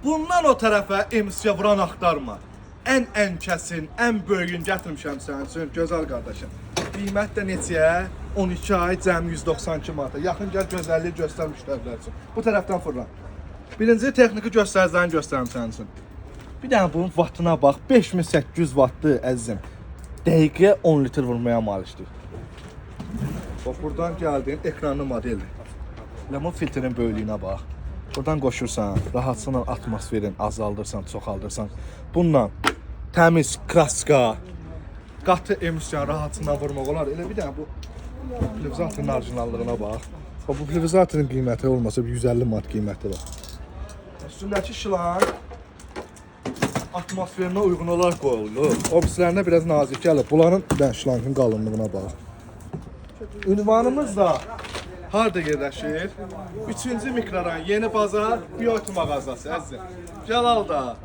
Bundan o tərəfə emisiya vuran axtarma. Ən kəsin, ən böyüyün gətirmişəm sənin üçün, gözəl qardaşım. Qiymət də neçəyə? 12 ay cəmi 192 manata. Yaxın gəl gözəlliyi göstər müştərilər üçün. Bu tərəfdən fırlan. Birinci texniki göstəricilərini göstərim sənin üçün. Bir dənə bunun vattına bax. 5800 vattdır əzizim. Dəqiqəyə 10 litr vurmaya malikdir. Bax, buradan gəldin, ekranlı modeldir. Lemon filtrin böyüklüyünə bax. Buradan qoşursan, rahatsızla atmosferin azaldırsan, çoxaldırsan. Bununla təmiz kraska, qatı emisiyanı rahatsızla vurmaq olar. Elə bir dənə bu plivizatörün orijinallığına bax. Bu plivizatörün qiyməti olmasa 150 manat qiyməti var. Üstündəki şilan atmosferinə uyğun olaraq qoyulur. Obislərində biraz nazik gəlir. Bunların bir dənə şilankın qalınlığına bax. Ünvanımız da harada yerləşir? 3-cü mikrorayon, Yeni Bazar, Biotu mağazası, əzizim. Cəlalda